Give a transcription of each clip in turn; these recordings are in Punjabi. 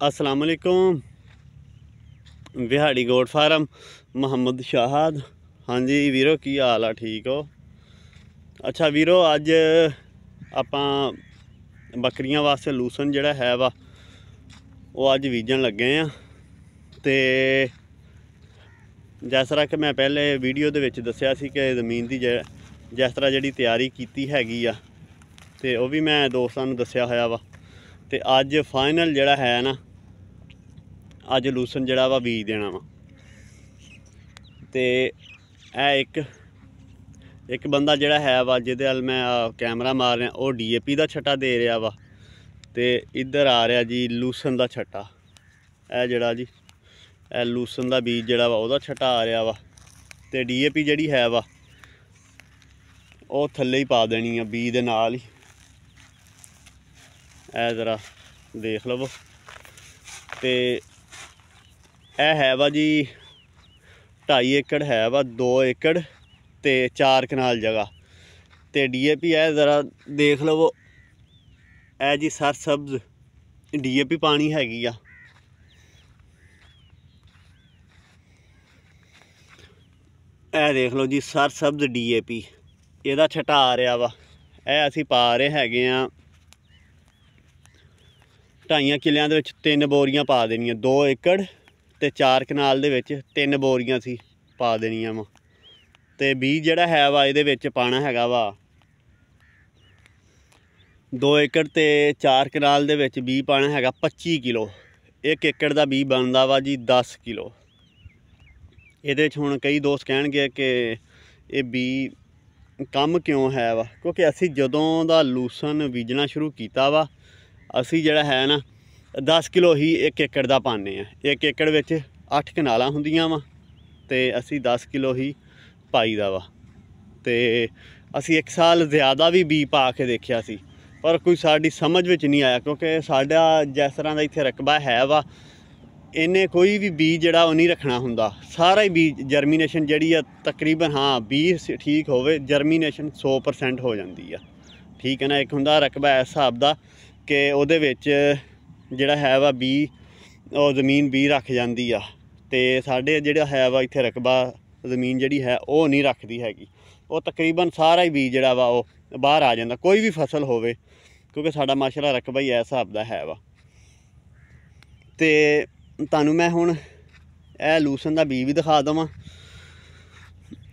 अस्सलाम वालेकुम। बिहाड़ी गोट फार्म मोहम्मद शाहद। हाँ जी वीरो की हाल आ? ठीक हो? अच्छा वीरो, अज आपां बकरियां वास्ते लूसन जिहड़ा है वा वो अज बीजन लगे हैं। तो जिस तरह कि मैं पहले वीडियो दे विच दस्सिया सी कि जमीन की जिस तरह जिहड़ी तैयारी कीती हैगी आ ते वो भी मैं दोस्तां नूं दस्सिया होया वा। ते अज फाइनल जिहड़ा है ना, अज लूसन जिहड़ा वा बीज देना वा। ते एक बंदा जिहड़ा है वा जिहदे अल मैं कैमरा मार रहा, वो DAP का छट्टा दे रहा वा। ते इधर आ रहा जी लूसन का छट्टा। यह जिहड़ा जी लूसन का बीज जिहड़ा वा उहदा छट्टा आ रहा वा। ते DAP जिहड़ी है वा वो थल्ले ही पा देनी है बीज दे नाल ही। ऐ जरा देख लवो। ते यह है वा जी 2.5 एकड़ है वा, 2 एकड़ ते 4 कनाल जगह। ते DAP है ज़रा देख लवो। है जी सर सब्ज DAP पानी हैगी आ। यह देख लो जी सर सब्ज DAP ਇਹਦਾ ਛਟਾ ਆ ਰਿਹਾ ਵਾ। ਇਹ ਅਸੀਂ ਪਾ ਰਹੇ ਹੈਗੇ ਆ 2.5 ਕਿੱਲਿਆਂ ਦੇ ਵਿੱਚ 3 ਬੋਰੀਆਂ ਪਾ ਦੇਣੀਆਂ। 2 ਏਕੜ ਤੇ 4 ਕਨਾਲ ਦੇ ਵਿੱਚ 3 ਬੋਰੀਆਂ ਸੀ ਪਾ ਦੇਣੀਆਂ ਵਾ। ਤੇ ਬੀਜ ਜਿਹੜਾ ਹੈ ਵਾ ਇਹਦੇ ਵਿੱਚ ਪਾਣਾ ਹੈਗਾ ਵਾ 2 ਏਕੜ ਤੇ 4 ਕਨਾਲ ਦੇ ਵਿੱਚ ਬੀਜ ਪਾਣਾ ਹੈਗਾ 25 ਕਿਲੋ। 1 ਏਕੜ ਦਾ ਬੀਜ ਬਣਦਾ ਵਾ ਜੀ 10 ਕਿਲੋ। ਇਹਦੇ ਵਿੱਚ ਹੁਣ ਕਈ ਦੋਸਤ ਕਹਿਣਗੇ ਕਿ ਇਹ ਬੀਜ ਕੰਮ ਕਿਉਂ ਹੈ ਵਾ, ਕਿਉਂਕਿ ਅਸੀਂ ਜਦੋਂ ਦਾ ਲੂਸਨ ਬੀਜਣਾ ਸ਼ੁਰੂ ਕੀਤਾ ਵਾ ਅਸੀਂ ਜਿਹੜਾ ਹੈ ਨਾ 10 ਕਿਲੋ ਹੀ 1 ਏਕੜ ਦਾ ਪਾਉਂਦੇ ਆ। 1 ਏਕੜ ਵਿੱਚ 8 ਕਨਾਲਾਂ ਹੁੰਦੀਆਂ ਵਾ ਤੇ ਅਸੀਂ 10 ਕਿਲੋ ਹੀ ਪਾਈਦਾ ਵਾ। ਤੇ ਅਸੀਂ ਇੱਕ ਸਾਲ ਜ਼ਿਆਦਾ ਵੀ ਬੀਜ ਪਾ ਕੇ ਦੇਖਿਆ ਸੀ, ਪਰ ਕੋਈ ਸਾਡੀ ਸਮਝ ਵਿੱਚ ਨਹੀਂ ਆਇਆ, ਕਿਉਂਕਿ ਸਾਡਾ ਜਿਸ ਤਰ੍ਹਾਂ ਦਾ ਇੱਥੇ ਰਕਬਾ ਹੈ ਵਾ ਇਹਨੇ ਕੋਈ ਵੀ ਬੀਜ ਜਿਹੜਾ ਉਹ ਨਹੀਂ ਰੱਖਣਾ ਹੁੰਦਾ। ਸਾਰਾ ਹੀ ਬੀਜ ਜਰਮੀਨੇਸ਼ਨ ਜਿਹੜੀ ਆ ਤਕਰੀਬਨ, ਹਾਂ ਬੀਜ ਠੀਕ ਹੋਵੇ ਜਰਮੀਨੇਸ਼ਨ 100% ਹੋ ਜਾਂਦੀ ਆ। ਠੀਕ ਹੈ ਨਾ। ਇੱਕ ਹੁੰਦਾ ਰਕਬਾ ਇਸ ਹਿਸਾਬ ਦਾ ਕਿ ਉਹਦੇ ਵਿੱਚ ਜਿਹੜਾ ਹੈ ਵਾ ਬੀਜ ਉਹ ਜ਼ਮੀਨ ਬੀਜ ਰੱਖ ਜਾਂਦੀ ਆ। ਤੇ ਸਾਡੇ ਜਿਹੜਾ ਹੈ ਵਾ ਇੱਥੇ ਰਕਬਾ ਜ਼ਮੀਨ ਜਿਹੜੀ ਹੈ ਉਹ ਨਹੀਂ ਰੱਖਦੀ ਹੈਗੀ। ਉਹ ਤਕਰੀਬਨ ਸਾਰਾ ਹੀ ਬੀਜ ਜਿਹੜਾ ਵਾ ਉਹ ਬਾਹਰ ਆ ਜਾਂਦਾ, ਕੋਈ ਵੀ ਫਸਲ ਹੋਵੇ, ਕਿਉਂਕਿ ਸਾਡਾ ਮਾਸ਼ਾਅੱਲਾ ਰਕਬਾ ਹੀ ਇਸ ਹਿਸਾਬ ਦਾ ਹੈ ਵਾ। ਤੇ ਤੁਹਾਨੂੰ ਮੈਂ ਹੁਣ ਇਹ ਲੂਸਨ ਦਾ ਬੀਜ ਵੀ ਦਿਖਾ ਦੇਵਾਂ।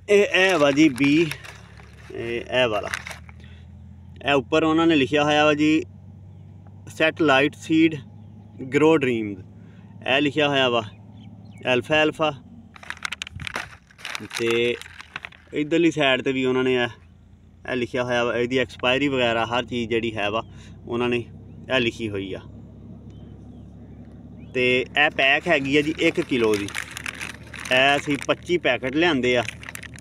ਇਹ ਵਾ ਜੀ ਬੀਜ, ਇਹ ਵਾਲਾ। ਇਹ ਉੱਪਰ ਉਹਨਾਂ ਨੇ ਲਿਖਿਆ ਹੋਇਆ ਵਾ ਜੀ ਸੈਟਲਾਈਟ ਸੀਡ ਗਰੋ ਡ੍ਰੀਮਜ਼। ਇਹ ਲਿਖਿਆ ਹੋਇਆ ਵਾ ਐਲਫਾ। ਤੇ ਇੱਧਰਲੀ ਸਾਈਡ ਤੇ ਵੀ ਉਹਨਾਂ ਨੇ ਇਹ ਲਿਖਿਆ ਹੋਇਆ ਵਾ, ਇਹਦੀ ਐਕਸਪਾਇਰੀ ਵਗੈਰਾ ਹਰ ਚੀਜ਼ ਜਿਹੜੀ ਹੈ ਵਾ ਉਹਨਾਂ ਨੇ ਇਹ ਲਿਖੀ ਹੋਈ ਆ। ਤੇ ਇਹ ਪੈਕ ਹੈਗੀ ਆ ਜੀ 1 ਕਿਲੋ ਦੀ। ਇਹ ਅਸੀਂ 25 ਪੈਕਟ ਲਿਆਂਦੇ ਆ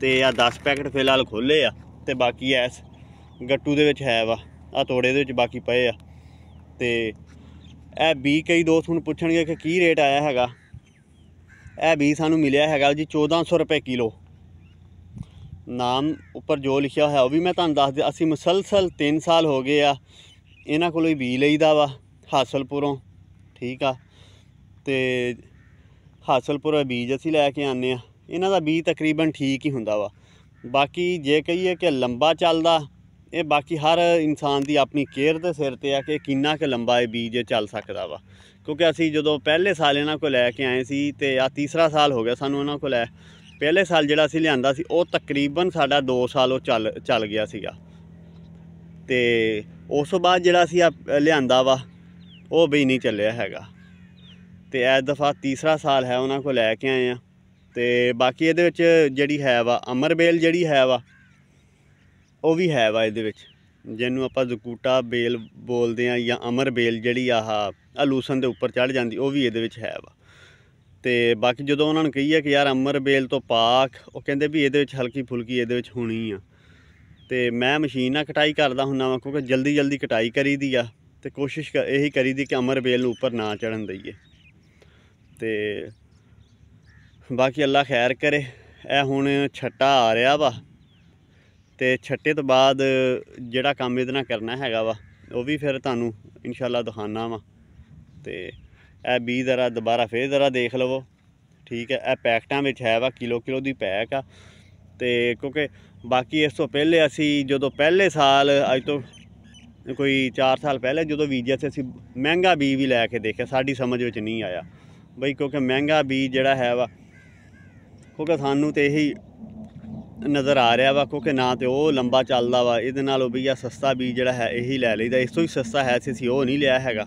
ਤੇ ਆ 10 ਪੈਕਟ ਫਿਲਹਾਲ ਖੋਲ੍ਹੇ ਆ ਤੇ ਬਾਕੀ ਐਸ ਗੱਟੂ ਦੇ ਵਿੱਚ ਹੈ ਵਾ, ਆ ਤੋੜੇ ਦੇ ਵਿੱਚ ਬਾਕੀ ਪਏ ਆ। ਤੇ ਇਹ ਬੀਜ ਕਈ ਦੋਸਤ ਹੁਣ ਪੁੱਛਣਗੇ ਕਿ ਕੀ ਰੇਟ ਆਇਆ ਹੈਗਾ। ਇਹ ਬੀਜ ਸਾਨੂੰ ਮਿਲਿਆ ਹੈਗਾ ਜੀ 1400 ਰੁਪਏ ਕਿਲੋ। ਨਾਮ ਉੱਪਰ ਜੋ ਲਿਖਿਆ ਹੋਇਆ ਉਹ ਵੀ ਮੈਂ ਤੁਹਾਨੂੰ ਦੱਸ ਦਿਆਂ। ਅਸੀਂ ਮੁਸਲਸਲ 3 ਸਾਲ ਹੋ ਗਏ ਆ ਇਹਨਾਂ ਕੋਲੋਂ ਹੀ ਬੀਜ ਲਈਦਾ ਵਾ ਹਾਸਲਪੁਰੋਂ। ਠੀਕ ਆ। ਤੇ ਹਾਸਲਪੁਰ ਬੀਜ ਅਸੀਂ ਲੈ ਕੇ ਆਉਂਦੇ ਆ। ਇਹਨਾਂ ਦਾ ਬੀਜ ਤਕਰੀਬਨ ਠੀਕ ਹੀ ਹੁੰਦਾ ਵਾ। ਬਾਕੀ ਜੇ ਕਹੀਏ ਕਿ ਲੰਬਾ ਚੱਲਦਾ, ਇਹ ਬਾਕੀ ਹਰ ਇਨਸਾਨ ਦੀ ਆਪਣੀ ਕੇਅਰ ਦੇ ਸਿਰ 'ਤੇ ਆ ਕਿ ਕਿੰਨਾ ਕੁ ਲੰਬਾ ਇਹ ਬੀਜ ਚੱਲ ਸਕਦਾ ਵਾ। ਕਿਉਂਕਿ ਅਸੀਂ ਜਦੋਂ ਪਹਿਲੇ ਸਾਲ ਇਹਨਾਂ ਕੋਲ ਲੈ ਕੇ ਆਏ ਸੀ ਤੇ ਆ ਤੀਸਰਾ ਸਾਲ ਹੋ ਗਿਆ ਸਾਨੂੰ ਇਹਨਾਂ ਕੋਲ। ਪਹਿਲੇ ਸਾਲ ਜਿਹੜਾ ਅਸੀਂ ਲਿਆਂਦਾ ਸੀ ਉਹ ਤਕਰੀਬਨ ਸਾਡਾ 2 ਸਾਲ ਉਹ ਚੱਲ ਗਿਆ ਸੀਗਾ। ਤੇ ਉਸ ਤੋਂ ਬਾਅਦ ਜਿਹੜਾ ਅਸੀਂ ਲਿਆਂਦਾ ਵਾ ਉਹ ਵੀ ਨਹੀਂ ਚੱਲਿਆ ਹੈਗਾ। ਤੇ ਇਸ ਦਫਾ ਤੀਸਰਾ ਸਾਲ ਹੈ ਉਹਨਾਂ ਕੋਲ ਲੈ ਕੇ ਆਏ ਆ। ਤੇ ਬਾਕੀ ਇਹਦੇ ਵਿੱਚ ਜਿਹੜੀ ਹੈ ਵਾ ਅਮਰ ਬੇਲ ਜਿਹੜੀ ਹੈ ਵਾ ਉਹ ਵੀ ਹੈ ਵਾ ਇਹਦੇ ਵਿੱਚ, ਜਿਹਨੂੰ ਆਪਾਂ ਜ਼ਕੂਟਾ ਬੇਲ ਬੋਲਦੇ ਆ ਜਾਂ ਅਮਰ ਬੇਲ ਜਿਹੜੀ ਆਹ ਲੂਸਨ ਦੇ ਉੱਪਰ ਚੜ੍ਹ ਜਾਂਦੀ, ਉਹ ਵੀ ਇਹਦੇ ਵਿੱਚ ਹੈ ਵਾ। ਤੇ ਬਾਕੀ ਜਦੋਂ ਉਹਨਾਂ ਨੂੰ ਕਹੀਏ ਕਿ ਯਾਰ ਅਮਰ ਬੇਲ ਤੋਂ ਪਾਕ, ਉਹ ਕਹਿੰਦੇ ਵੀ ਇਹਦੇ ਵਿੱਚ ਹਲਕੀ ਫੁਲਕੀ ਇਹਦੇ ਵਿੱਚ ਹੋਣੀ ਆ। ਤੇ ਮੈਂ ਮਸ਼ੀਨ ਨਾਲ ਕਟਾਈ ਕਰਦਾ ਹੁੰਦਾ ਵਾ, ਕਿਉਂਕਿ ਜਲਦੀ ਕਟਾਈ ਕਰੀਦੀ ਆ ਤੇ ਕੋਸ਼ਿਸ਼ ਇਹੀ ਕਰੀਦੀ ਕਿ ਅਮਰ ਬੇਲ ਨੂੰ ਉੱਪਰ ਨਾ ਚੜ੍ਹਨ ਦਈਏ। ਤੇ ਬਾਕੀ ਅੱਲਾ ਖੈਰ ਕਰੇ। ਇਹ ਹੁਣ ਛੱਟਾ ਆ ਰਿਹਾ ਵਾ ਤੇ ਛੱਟੇ ਤੋਂ ਬਾਅਦ ਜਿਹੜਾ ਕੰਮ ਇਹਦੇ ਨਾਲ ਕਰਨਾ ਹੈਗਾ ਵਾ ਉਹ ਵੀ ਫਿਰ ਤੁਹਾਨੂੰ ਇਨਸ਼ਾਅੱਲਾ ਦਿਖਾਉਣਾ ਵਾ। ਤੇ ਇਹ 20 दरा दोबारा फिर दरा देख लवो। ठीक है, ਇਹ ਪੈਕਟਾਂ ਵਿੱਚ ਹੈ ਵਾ, किलो ਦੀ ਪੈਕ ਆ। ਤੇ ਕਿਉਂਕਿ ਬਾਕੀ ਇਸ ਤੋਂ ਪਹਿਲੇ ਅਸੀਂ ਜਦੋਂ ਪਹਿਲੇ ਸਾਲ ਅੱਜ ਤੋਂ ਕੋਈ 4 ਸਾਲ ਪਹਿਲੇ ਜਦੋਂ ਬੀਜਿਆ ਸੀ, ਅਸੀਂ ਮਹਿੰਗਾ ਬੀਜ ਵੀ ਲੈ ਕੇ ਦੇਖਿਆ, ਸਾਡੀ ਸਮਝ ਵਿੱਚ ਨਹੀਂ ਆਇਆ ਬਈ, ਕਿਉਂਕਿ ਮਹਿੰਗਾ ਬੀਜ ਜਿਹੜਾ ਹੈ ਵਾ, ਕਿਉਂਕਿ ਸਾਨੂੰ ਤਾਂ ਇਹੀ ਨਜ਼ਰ ਆ ਰਿਹਾ ਵਾ, ਕਿਉਂਕਿ ਨਾ ਤਾਂ ਉਹ ਲੰਬਾ ਚੱਲਦਾ ਵਾ, ਇਹਦੇ ਨਾਲੋਂ ਵੀ ਆ ਸਸਤਾ ਬੀਜ ਜਿਹੜਾ ਹੈ ਇਹੀ ਲੈ ਲਈਦਾ। ਇਸ ਤੋਂ ਹੀ ਸਸਤਾ ਹੈ ਸੀ, ਅਸੀਂ ਉਹ ਨਹੀਂ ਲਿਆ ਹੈਗਾ।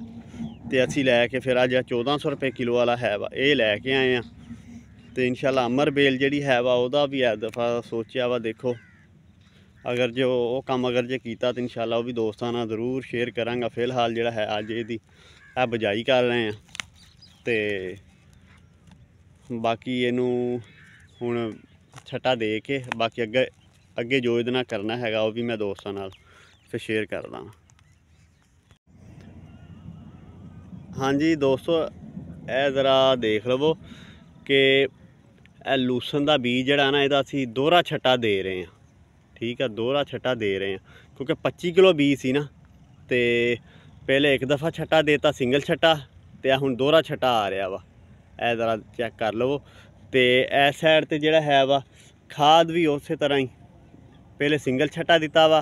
ਤੇ ਅਸੀਂ ਲੈ ਕੇ ਫਿਰ ਅੱਜ 1400 रुपये किलो वाला है वा, ये लैके आए हैं। तो इंशाल्लाह अमर बेल जी है वा, वह भी इस दफ़ा सोचा वा, देखो अगर जो वो काम अगर जो किया तो इंशाल्लाह वो भी दोस्तों नाल जरूर शेयर करांगा। फिलहाल जो है अज ये बजाई कर रहे हैं, तो बाकी इनू हुण छट्टा दे के बाकी अगे अगे जो इहदे नाल करना है वो भी मैं दोस्तों नाल फिर शेयर करदा। हाँ जी दोस्तों, ए ज़रा देख लवो कि लूसन का बीज जड़ा ना, इहदा असीं दोहरा छट्टा दे रहे हैं। ठीक है, दोहरा छट्टा दे रहे हैं क्योंकि 25 किलो बीज सी ना, तो पहले एक दफ़ा छट्टा देता सिंगल छट्टा, तो हुण दोहरा छट्टा आ रहा वा। ए ज़रा चेक कर लवो। तो इस साइड ते जिहड़ा है वा खाद भी उस तरह ही, पहले सिंगल छट्टा दिता वा,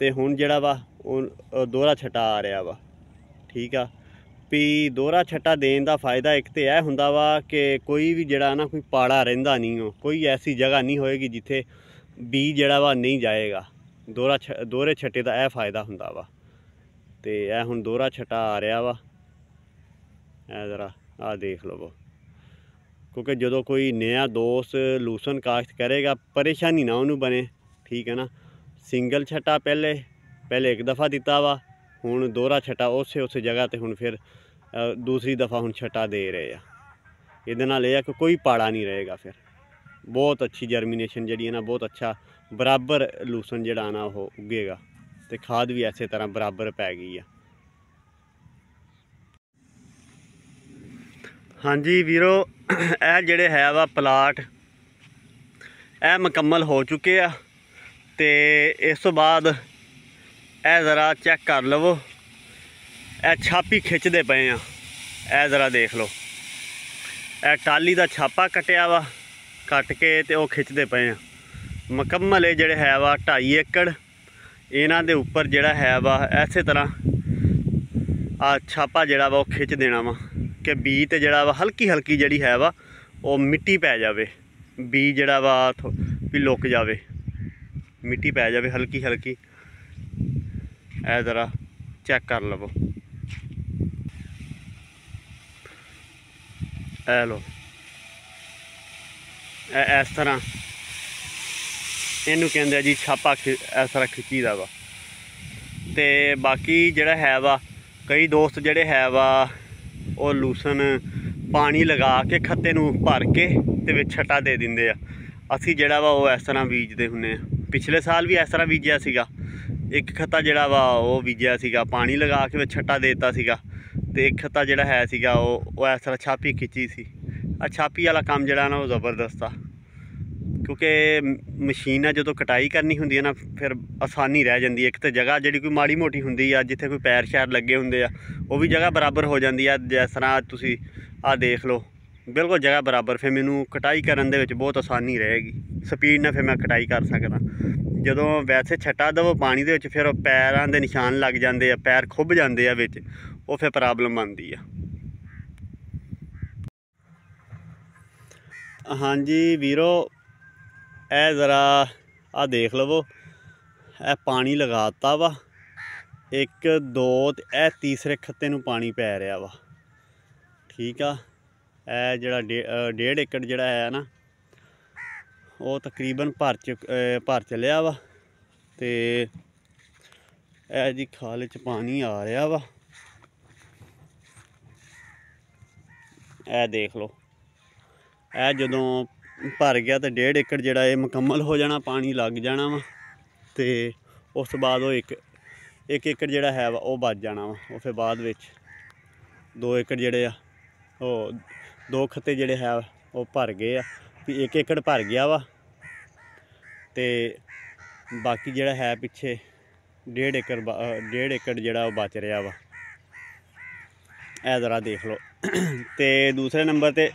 तो हुण जिहड़ा वा दोहरा छट्टा आ रहा वा। ठीक है, भी दोहरा छट्टा देने का फ़ायदा एक तो यह हुंदा वा कि कोई भी जड़ा ना कोई पाड़ा रहिंदा नहीं हो, कोई ऐसी जगह नहीं होएगी जिथे बीज जड़ा वा नहीं जाएगा। दोहरे छट्टे का यह फ़ायदा हुंदा वा। तो यह हुण दोहरा छट्टा आ रहा वा, ए ज़रा आ देख लवो। क्योंकि जो कोई नया दोस्त लूसन काश्त करेगा परेशानी ना उन्होंने बने। ठीक है ना, सिंगल छट्टा पहले एक दफ़ा दिता वा, हुण दोहरा छट्टा उस जगह ते हुण फिर दूसरी दफ़ा हुण छट्टा दे रहे हैं। इहदे नाल यह है कि कोई पाड़ा नहीं रहेगा, फिर बहुत अच्छी जर्मीनेशन जी है ना, बहुत अच्छा बराबर लूसन जड़ा ना वो उगेगा। तो खाद भी इस तरह बराबर पै गई है। हाँ जी वीरो, यह जड़े है वा प्लाट यह मुकम्मल हो चुके आ। तो इस तो बाद यह ज़रा चेक कर लवो, यह छापी खिंचते पे हैं, यह ज़रा देख लो, यह टाली का छापा कटिया वा, कट के तो खिंचते पे हैं मुकम्मल। ये जड़े है वा 2.5 एकड़, इन्हां दे उपर जड़ा है वा इस तरह आ छापा जड़ा वा खिंच देना वा कि बीज ते जड़ा वा हल्की हल्की जड़ी है वा वो मिट्टी पै जावे, बीज जड़ा वा भी लुक जावे, मिट्टी पै जावे हल्की हल्की। ए ज़रा चेक कर लवो, ए लो इस तरह इनू कहते जी छापा इस तरह खिंची दा वा। तो बाकी जड़ा है वा कई दोस्त जड़े है वा वो लूसन पानी लगा के खत्ते नू भर के ते विच छट्टा दे दिंदे आ। असी जड़ा वा वो इस तरह बीजते हुन्ने। पिछले साल भी इस तरह बीजिया सीगा, एक खत्ता जड़ा वा वो बीजिया सीगा, पानी लगा के विच छट्टा देता सीगा, ते एक खत्ता जड़ा है सीगा वो इस तरह छापी खिंची सी। छापी वाला काम जड़ा ना वो ज़बरदस्त आ, क्योंकि मशीन जो कटाई करनी होंदी है ना फिर आसानी रह जाती है। एक तो जगह जी कोई माड़ी मोटी होंदी आ जिथे कोई पैर शैर लगे होंगे वो भी जगह बराबर हो जाती है। जिस तरह तुसी आ देख लो बिल्कुल जगह बराबर, फिर मैनू कटाई करन दे विच बहुत आसानी रहेगी, स्पीड ना फिर मैं कटाई कर सकदा। जदों वैसे छट्टा दवो पानी दे विच फिर पैरां दे निशान लग जाते, पैर खुभ जाते हैं विच, वो फिर प्रॉब्लम आती है। हाँ जी वीरो, ए ज़रा आ देख लवो, ए पानी लगाता वा 1 2 ए तीसरे खत्ते नू पानी पै रहा वा। ठीक आ, ए जड़ा 1.5 एकड़ जड़ा है ना वो तकरीबन भर चलिया वा। तो ए जी खाल च पानी आ रहा वा, ए देख लो, ए जदों भर गया तो 1.5 एकड़ जड़ा ये मुकम्मल हो जाना, पानी लग जाना वा। तो उस बाद वो एक एकड़ जड़ा है वो बच जाना वा। वो फिर बाद विच 2 एकड़ जड़े आ वो 2 खत्ते जड़े है वो भर गए आ, भी 1 एकड़ भर गया वा। तो बाकी जड़ा है पिछे 1.5 एकड़ जड़ा वो बच रहा वा। ਇਹ ਜ਼ਰਾ ਦੇਖ ਲਓ। ਤੇ ਦੂਸਰੇ ਨੰਬਰ ਤੇ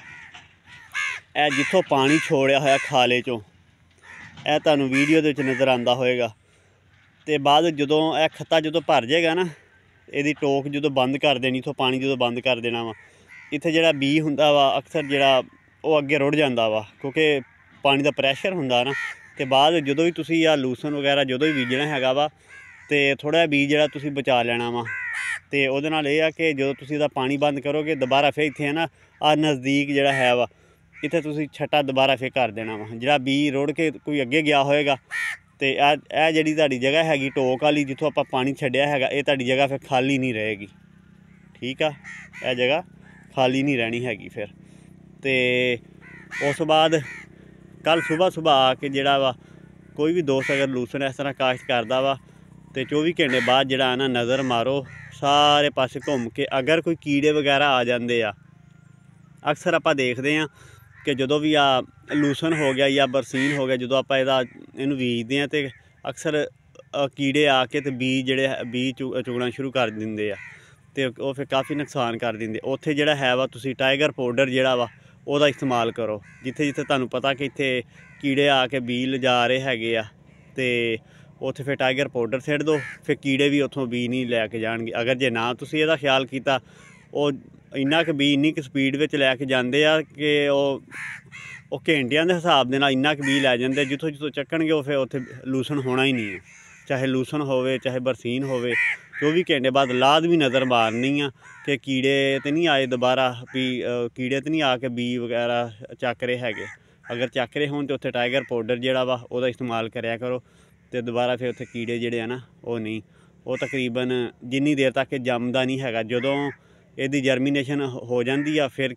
ਇਹ ਜਿੱਥੋਂ ਪਾਣੀ ਛੋੜਿਆ ਹੋਇਆ ਖਾਲੇ ਚੋਂ, ਇਹ ਤੁਹਾਨੂੰ ਵੀਡੀਓ ਦੇ ਵਿੱਚ ਨਜ਼ਰ ਆਉਂਦਾ ਹੋਏਗਾ। ਤੇ ਬਾਅਦ ਜਦੋਂ ਇਹ ਖੱਤਾ ਜਦੋਂ ਭਰ ਜਾਏਗਾ ਨਾ, ਇਹਦੀ ਟੋਕ ਜਦੋਂ ਬੰਦ ਕਰ ਦੇਣੀ, ਇੱਥੋਂ ਪਾਣੀ ਜਦੋਂ ਬੰਦ ਕਰ ਦੇਣਾ ਵਾ, ਇੱਥੇ ਜਿਹੜਾ ਬੀ ਹੁੰਦਾ ਵਾ ਅਕਸਰ ਜਿਹੜਾ ਉਹ ਅੱਗੇ ਰੁੜ ਜਾਂਦਾ ਵਾ, ਕਿਉਂਕਿ ਪਾਣੀ ਦਾ ਪ੍ਰੈਸ਼ਰ ਹੁੰਦਾ ਨਾ। ਤੇ ਬਾਅਦ ਜਦੋਂ ਵੀ ਤੁਸੀਂ ਆ ਲੂਸਨ ਵਗੈਰਾ ਜਦੋਂ ਵੀ ਬੀਜਣਾ ਹੈਗਾ ਵਾ, ਤੇ ਥੋੜ੍ਹਾ ਜਿਹਾ ਬੀਜ ਜਿਹੜਾ ਤੁਸੀਂ ਬਚਾ ਲੈਣਾ ਵਾ। ਤੇ ਉਹਦੇ ਨਾਲ ਇਹ ਆ ਕਿ ਜਦੋਂ ਤੁਸੀਂ ਇਹਦਾ ਪਾਣੀ ਬੰਦ ਕਰੋਗੇ, ਦੁਬਾਰਾ ਫਿਰ ਇੱਥੇ ਹੈ ਨਾ ਆ ਨਜ਼ਦੀਕ ਜਿਹੜਾ ਹੈ ਵਾ, ਇੱਥੇ ਤੁਸੀਂ ਛੱਟਾ ਦੁਬਾਰਾ ਫਿਰ ਕਰ ਦੇਣਾ ਵਾ। ਜਿਹੜਾ ਬੀ ਰੁੜ ਕੇ ਕੋਈ ਅੱਗੇ ਗਿਆ ਹੋਏਗਾ, ਤੇ ਇਹ ਜਿਹੜੀ ਤੁਹਾਡੀ ਜਗ੍ਹਾ ਹੈਗੀ ਟੋਕ ਵਾਲੀ, ਜਿੱਥੋਂ ਆਪਾਂ ਪਾਣੀ ਛੱਡਿਆ ਹੈਗਾ, ਇਹ ਤੁਹਾਡੀ ਜਗ੍ਹਾ ਫਿਰ ਖਾਲੀ ਨਹੀਂ ਰਹੇਗੀ। ਠੀਕ ਆ, ਇਹ ਜਗ੍ਹਾ ਖਾਲੀ ਨਹੀਂ ਰਹਿਣੀ ਹੈਗੀ ਫਿਰ। ਤੇ ਉਸ ਤੋਂ ਬਾਅਦ ਕੱਲ੍ਹ ਸੁਬਾਹ ਆ ਕੇ ਜਿਹੜਾ ਵਾ ਕੋਈ ਵੀ ਦੋਸਤ ਅਗਰ ਲੂਸਨ ਇਸ ਤਰ੍ਹਾਂ ਕਾਸ਼ਤ ਕਰਦਾ ਵਾ, ਤੇ 24 ਘੰਟੇ ਬਾਅਦ ਜਿਹੜਾ ਨਾ ਨਜ਼ਰ ਮਾਰੋ ਸਾਰੇ ਪਾਸੇ ਘੁੰਮ ਕੇ। ਅਗਰ ਕੋਈ ਕੀੜੇ ਵਗੈਰਾ ਆ ਜਾਂਦੇ ਆ, ਅਕਸਰ ਆਪਾਂ ਦੇਖਦੇ ਹਾਂ ਕਿ ਜਦੋਂ ਵੀ ਆ ਲੂਸਨ ਹੋ ਗਿਆ ਜਾਂ ਬਰਸੀਨ ਹੋ ਗਿਆ, ਜਦੋਂ ਆਪਾਂ ਇਹਨੂੰ ਬੀਜਦੇ ਹਾਂ ਤੇ ਅਕਸਰ ਕੀੜੇ ਆ ਕੇ ਤੇ ਬੀਜ ਚੁਗਣਾ ਸ਼ੁਰੂ ਕਰ ਦਿੰਦੇ ਆ, ਤੇ ਉਹ ਫਿਰ ਕਾਫੀ ਨੁਕਸਾਨ ਕਰ ਦਿੰਦੇ। ਉੱਥੇ ਜਿਹੜਾ ਹੈ ਵਾ ਤੁਸੀਂ ਟਾਈਗਰ ਪਾਊਡਰ ਜਿਹੜਾ ਵਾ ਉਹਦਾ ਇਸਤੇਮਾਲ ਕਰੋ। ਜਿੱਥੇ ਤੁਹਾਨੂੰ ਪਤਾ ਕਿ ਇੱਥੇ ਕੀੜੇ ਆ ਕੇ ਬੀਜ ਲਿਜਾ ਰਹੇ ਹੈਗੇ ਆ, ਤੇ ਉੱਥੇ ਫਿਰ ਟਾਈਗਰ ਪਾਊਡਰ ਸਿੱਟ ਦਿਓ, ਫਿਰ ਕੀੜੇ ਵੀ ਉੱਥੋਂ ਬੀਜ ਨਹੀਂ ਲੈ ਕੇ ਜਾਣਗੇ। ਅਗਰ ਜੇ ਨਾ ਤੁਸੀਂ ਇਹਦਾ ਖਿਆਲ ਕੀਤਾ, ਉਹ ਇੰਨਾ ਕੁ ਬੀਜ ਇੰਨੀ ਕੁ ਸਪੀਡ ਵਿੱਚ ਲੈ ਕੇ ਜਾਂਦੇ ਆ ਕਿ ਉਹ ਘੰਟਿਆਂ ਦੇ ਹਿਸਾਬ ਦੇ ਨਾਲ ਇੰਨਾ ਕੁ ਬੀਜ ਲੈ ਜਾਂਦੇ, ਜਿੱਥੋਂ ਚੱਕਣਗੇ ਉਹ ਫਿਰ ਉੱਥੇ ਲੂਸਨ ਹੋਣਾ ਹੀ ਨਹੀਂ ਹੈ। ਚਾਹੇ ਲੂਸਨ ਹੋਵੇ ਚਾਹੇ ਬਰਸੀਨ ਹੋਵੇ, 24 ਘੰਟੇ ਬਾਅਦ ਲਾਦ ਵੀ ਨਜ਼ਰ ਮਾਰਨੀ ਆ ਕਿ ਕੀੜੇ ਤਾਂ ਨਹੀਂ ਆਏ ਦੁਬਾਰਾ, ਵੀ ਕੀੜੇ ਤਾਂ ਨਹੀਂ ਆ ਕੇ ਬੀ ਵਗੈਰਾ ਚੱਕ ਰਹੇ ਹੈਗੇ। ਅਗਰ ਚੱਕ ਰਹੇ ਹੋਣ ਤਾਂ ਉੱਥੇ ਟਾਈਗਰ ਪਾਊਡਰ ਜਿਹੜਾ ਵਾ ਉਹਦਾ ਇਸਤੇਮਾਲ ਕਰਿਆ ਕਰੋ, ਤੇ ਦੁਬਾਰਾ ਫਿਰ ਉੱਥੇ ਕੀੜੇ ਜਿਹੜੇ ਆ ਨਾ ਉਹ ਨਹੀਂ। ਉਹ ਤਕਰੀਬਨ ਜਿੰਨੀ ਦੇਰ ਤੱਕ ਇਹ ਜੰਮਦਾ ਨਹੀਂ ਹੈਗਾ, ਜਦੋਂ ਇਹਦੀ ਜਰਮੀਨੇਸ਼ਨ ਹੋ ਜਾਂਦੀ ਆ, ਫਿਰ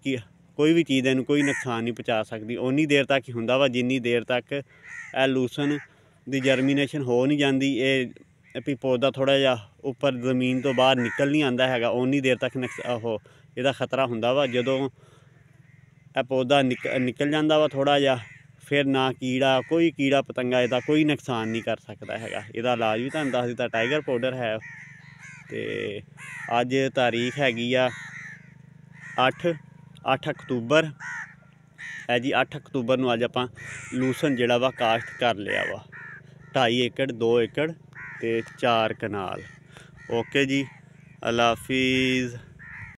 ਕੋਈ ਵੀ ਚੀਜ਼ ਇਹਨੂੰ ਕੋਈ ਨੁਕਸਾਨ ਨਹੀਂ ਪਹੁੰਚਾ ਸਕਦੀ। ਉਨੀ ਦੇਰ ਤੱਕ ਹੀ ਹੁੰਦਾ ਵਾ ਜਿੰਨੀ ਦੇਰ ਤੱਕ ਇਹ ਲੂਸਨ ਦੀ ਜਰਮੀਨੇਸ਼ਨ ਹੋ ਨਹੀਂ ਜਾਂਦੀ, ਇਹ ਵੀ ਪੌਦਾ ਥੋੜ੍ਹਾ ਜਿਹਾ ਉੱਪਰ ਜ਼ਮੀਨ ਤੋਂ ਬਾਹਰ ਨਿਕਲ ਨਹੀਂ ਆਉਂਦਾ ਹੈਗਾ, ਉਨੀ ਦੇਰ ਤੱਕ ਇਹਦਾ ਖਤਰਾ ਹੁੰਦਾ ਵਾ। ਜਦੋਂ ਇਹ ਪੌਦਾ ਨਿਕਲ ਜਾਂਦਾ ਵਾ ਥੋੜ੍ਹਾ ਜਿਹਾ, ਫਿਰ ਨਾ ਕੋਈ ਕੀੜਾ ਪਤੰਗਾ ਇਹਦਾ ਕੋਈ ਨੁਕਸਾਨ ਨਹੀਂ ਕਰ ਸਕਦਾ ਹੈਗਾ। ਇਹਦਾ ਇਲਾਜ ਵੀ ਤੁਹਾਨੂੰ ਦੱਸ ਦਿੱਤਾ, ਟਾਈਗਰ ਪਾਊਡਰ ਹੈ। ਤੇ ਅੱਜ ਤਾਰੀਖ ਹੈਗੀ ਆ 8 ਅਕਤੂਬਰ ਹੈ ਜੀ। 8 ਅਕਤੂਬਰ ਨੂੰ ਅੱਜ ਆਪਾਂ ਲੂਸਨ ਜਿਹੜਾ ਵਾ ਕਾਸ਼ਤ ਕਰ ਲਿਆ ਵਾ, 2.5 ਏਕੜ 2 ਏਕੜ ਤੇ 4 ਕਨਾਲ। ਓਕੇ ਜੀ, ਅੱਲਾ ਹਾਫਿਜ਼।